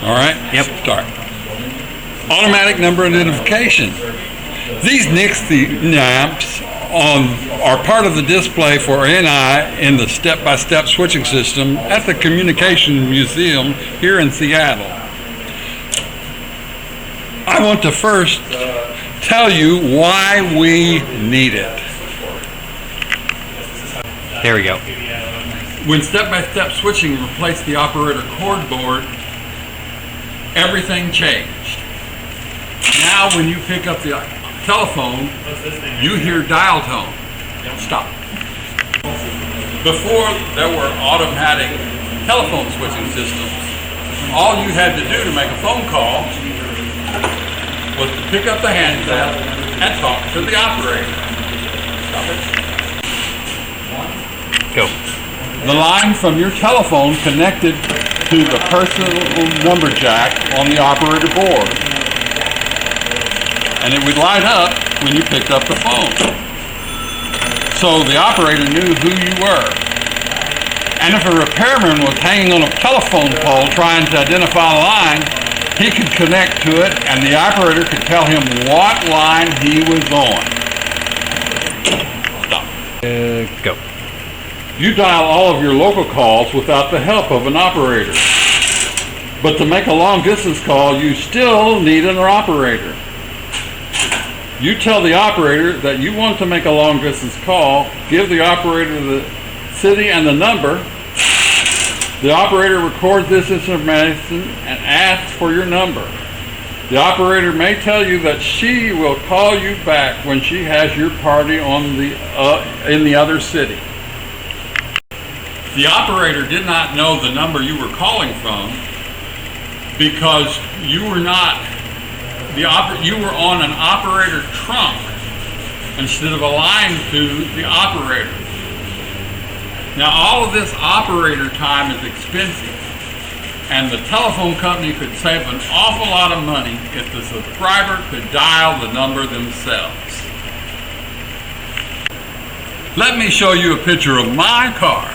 All right? Yep. Start. Automatic number identification. These Nixie lamps are part of the display for NI in the step-by-step switching system at the Communication Museum here in Seattle. I want to first tell you why we need it. There we go. When step-by-step switching replaced the operator cord board, everything changed. Now when you pick up the telephone, you hear dial tone. Stop. Before there were automatic telephone switching systems, all you had to do to make a phone call was to pick up the handset and talk to the operator. Stop it. Go. The line from your telephone connected to the personal number jack on the operator board. And it would light up when you picked up the phone. So the operator knew who you were. And if a repairman was hanging on a telephone pole trying to identify a line, he could connect to it and the operator could tell him what line he was on. Stop. Go. You dial all of your local calls without the help of an operator. But to make a long distance call, you still need an operator. You tell the operator that you want to make a long distance call, give the operator the city and the number. The operator records this information and asks for your number. The operator may tell you that she will call you back when she has your party on in the other city. The operator did not know the number you were calling from because you were on an operator trunk instead of aligned to the operator. Now all of this operator time is expensive, and the telephone company could save an awful lot of money if the subscriber could dial the number themselves. Let me show you a picture of my car.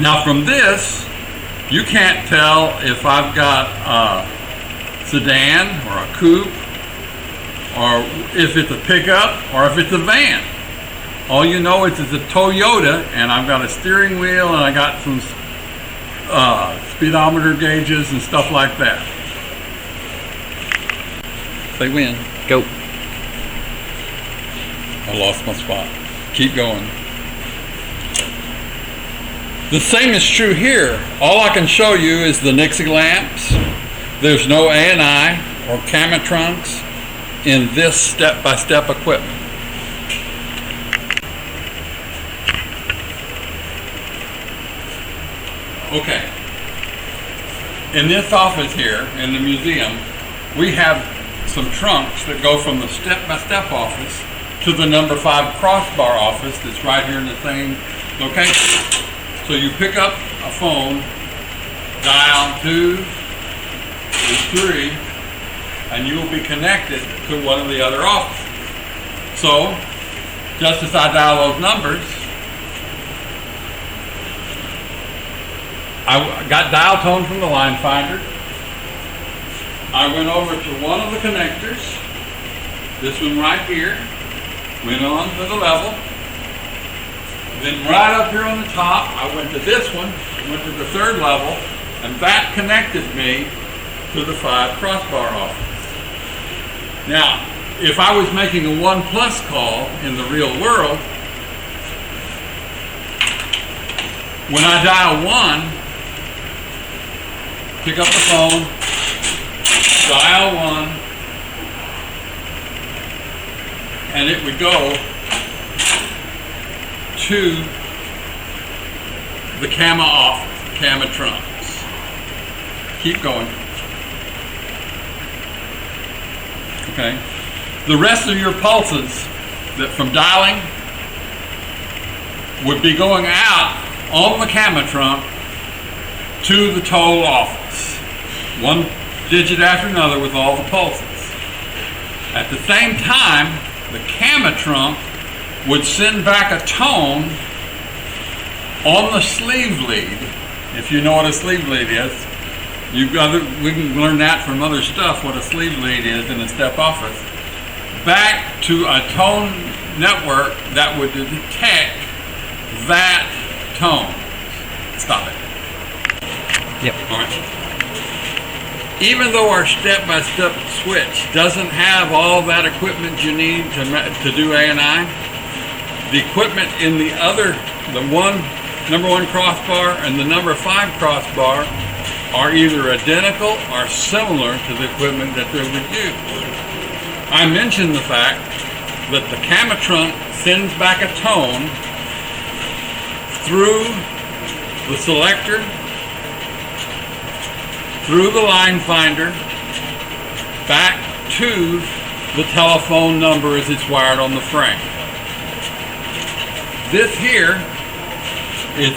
Now from this, you can't tell if I've got a sedan or a coupe, or if it's a pickup or if it's a van. All you know is it's a Toyota, and I've got a steering wheel and I got some speedometer gauges and stuff like that. Say when. Go. I lost my spot. Keep going. The same is true here. All I can show you is the Nixie lamps. There's no ANI or Cama trunks in this step-by-step equipment. Okay. In this office here in the museum, we have some trunks that go from the step-by-step office to the number 5 crossbar office that's right here in the same location. So you pick up a phone, dial 2 or 3, and you will be connected to one of the other offices. So, just as I dial those numbers, I got dial tone from the line finder. I went over to one of the connectors, this one right here, went on to the level. Then right up here on the top, I went to this one, went to the 3rd level, and that connected me to the 5 crossbar office. Now, if I was making a 1+ call in the real world, when I dial 1, pick up the phone, dial 1, and it would go to the Cama office, Cama trunks. Keep going. Okay. The rest of your pulses that from dialing would be going out on the Cama trunk to the toll office. One digit after another with all the pulses. At the same time, the Cama trunk would send back a tone on the sleeve lead. If you know what a sleeve lead is, We can learn that from other stuff, what a sleeve lead is in a step office. Back to a tone network that would detect that tone. Stop it. Yep. All right. Even though our step-by-step switch doesn't have all that equipment you need to do ANI, the equipment in the number one crossbar and the number 5 crossbar are either identical or similar to the equipment that they would use. I mentioned the fact that the Cama trunk sends back a tone through the selector, through the line finder, back to the telephone number as it's wired on the frame. This here is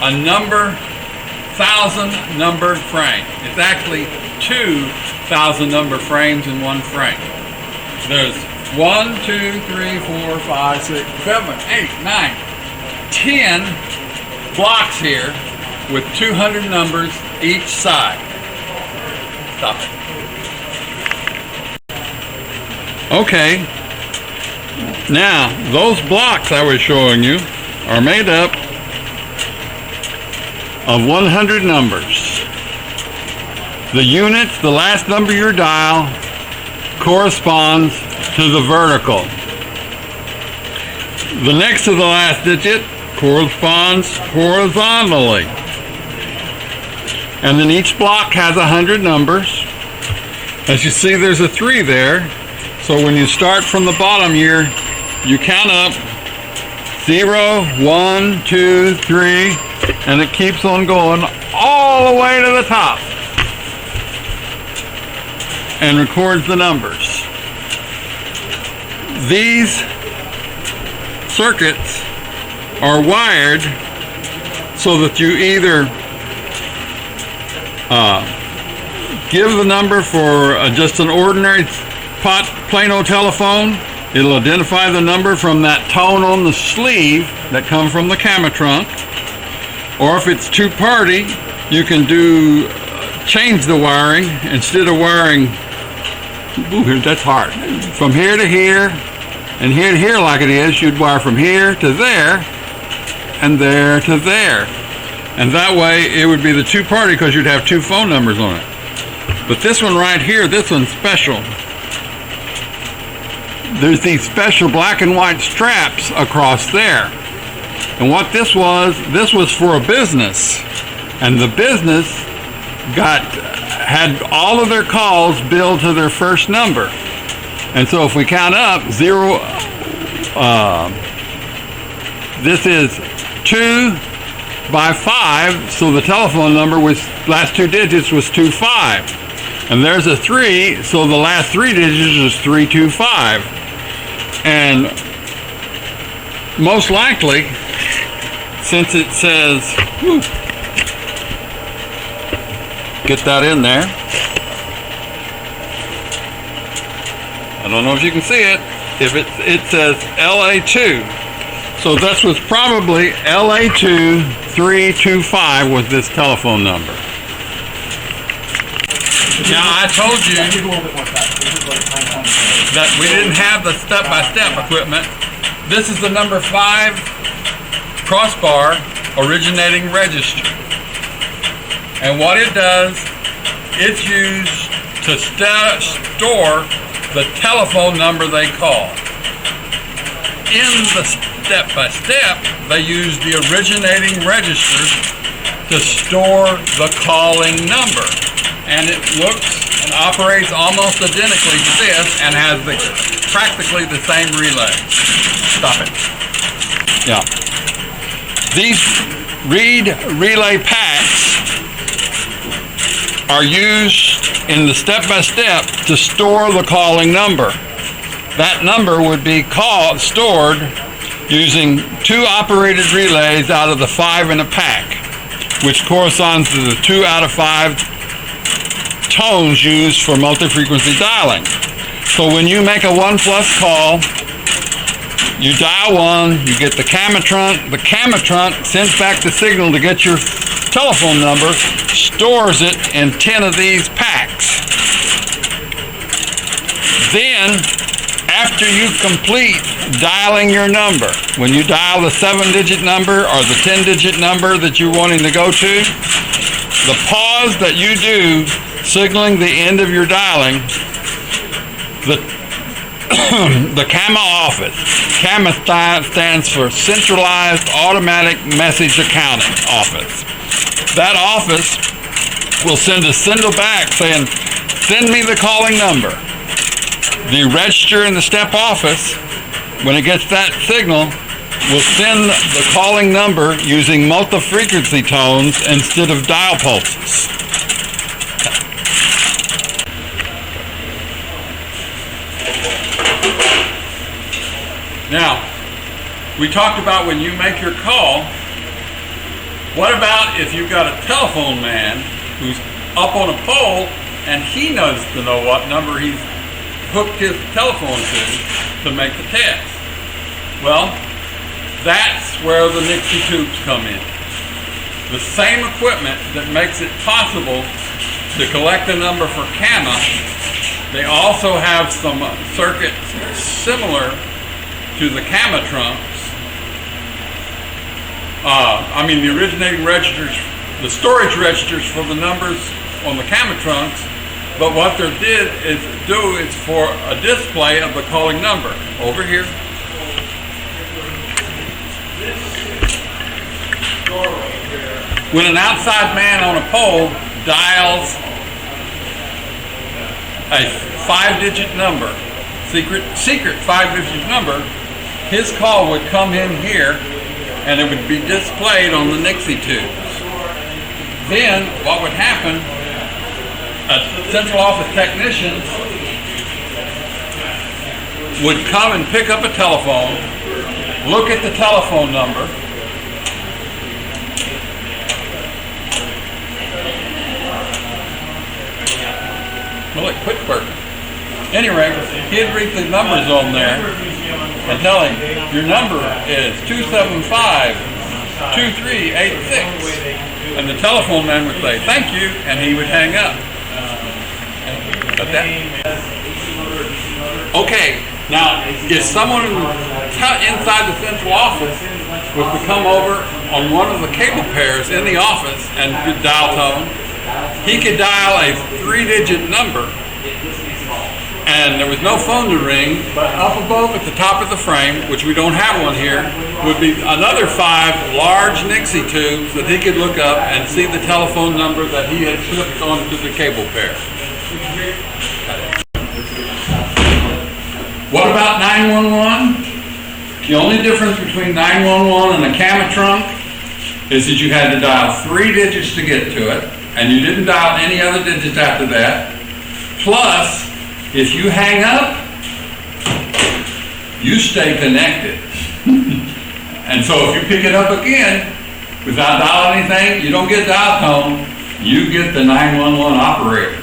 a 1,000 numbered frame. It's actually 2,000 number frames in one frame. There's 1, 2, 3, 4, 5, 6, 7, 8, 9, 10 blocks here with 200 numbers each side. Stop it. Okay. Now, those blocks I was showing you are made up of 100 numbers. The units, the last number of your dial, corresponds to the vertical. The next to the last digit corresponds horizontally. And then each block has 100 numbers. As you see, there's a 3 there. So when you start from the bottom here, you count up 0, 1, 2, 3, and it keeps on going all the way to the top and records the numbers. These circuits are wired so that you either give the number for just an ordinary plain old telephone. It'll identify the number from that tone on the sleeve that comes from the Cama trunk. Or if it's two-party, you can change the wiring. Instead of wiring, that's hard, from here to here and here to here like it is, you'd wire from here to there and there to there. And that way it would be the two-party because you'd have 2 phone numbers on it. But this one right here, this one's special. There's these special black and white straps across there. And what this was for a business. And the business had all of their calls billed to their first number. And so if we count up 0, this is 2 by 5, so the telephone number last 2 digits was 25. And there's a 3, so the last 3 digits is 325. And most likely, since it says, get that in there. I don't know if you can see it. If it says LA2. So this was probably LA2 325 was this telephone number. Now I told you that we didn't have the step-by-step equipment. This is the number 5 crossbar originating register. And what it does, it's used to store the telephone number they call. In the step-by-step, they use the originating register to store the calling number. And it looks and operates almost identically to this and has practically the same relay. Stop it. Yeah. These read relay packs are used in the step-by-step to store the calling number. That number would be stored using 2 operated relays out of the 5 in a pack, which corresponds to the 2 out of 5 tones used for multi-frequency dialing. So when you make a 1+ call, you dial 1, you get the Cama trunk. The Cama trunk sends back the signal to get your telephone number, stores it in 10 of these packs. Then, after you complete dialing your number, when you dial the 7-digit number or the 10-digit number that you're wanting to go to, the pause that you do, signaling the end of your dialing, the Cama office. Cama stands for Centralized Automatic Message Accounting Office. That office will send a signal back saying, send me the calling number. The register in the step office, when it gets that signal, will send the calling number using multi-frequency tones instead of dial pulses. Now, we talked about when you make your call. What about if you've got a telephone man who's up on a pole and he knows to know what number he's hooked his telephone to make the test? Well, that's where the Nixie tubes come in. The same equipment that makes it possible to collect a number for Cama, they also have some circuits similar to the Cama trunks. The originating registers, the storage registers for the numbers on the Cama trunks, but what they do is for a display of the calling number. Over here. When an outside man on a pole dials a 5-digit number, secret 5-digit number, his call would come in here and it would be displayed on the Nixie tubes. Then what would happen, a central office technician would come and pick up a telephone, look at the telephone number, well, it quit working. Anyway, he'd read the numbers on there and tell him, your number is 275-2386. And the telephone man would say, thank you, and he would hang up. Okay, now, if someone inside the central office was to come over on one of the cable pairs in the office and dial tone, he could dial a 3-digit number, and there was no phone to ring, but up above at the top of the frame, which we don't have one here, would be another 5 large Nixie tubes that he could look up and see the telephone number that he had flipped onto the cable pair. What about 911? The only difference between 911 and a Cama trunk is that you had to dial 3 digits to get to it, and you didn't dial any other digits after that. Plus, if you hang up, you stay connected. And so if you pick it up again, without dialing anything, you don't get dial tone, you get the 911 operator.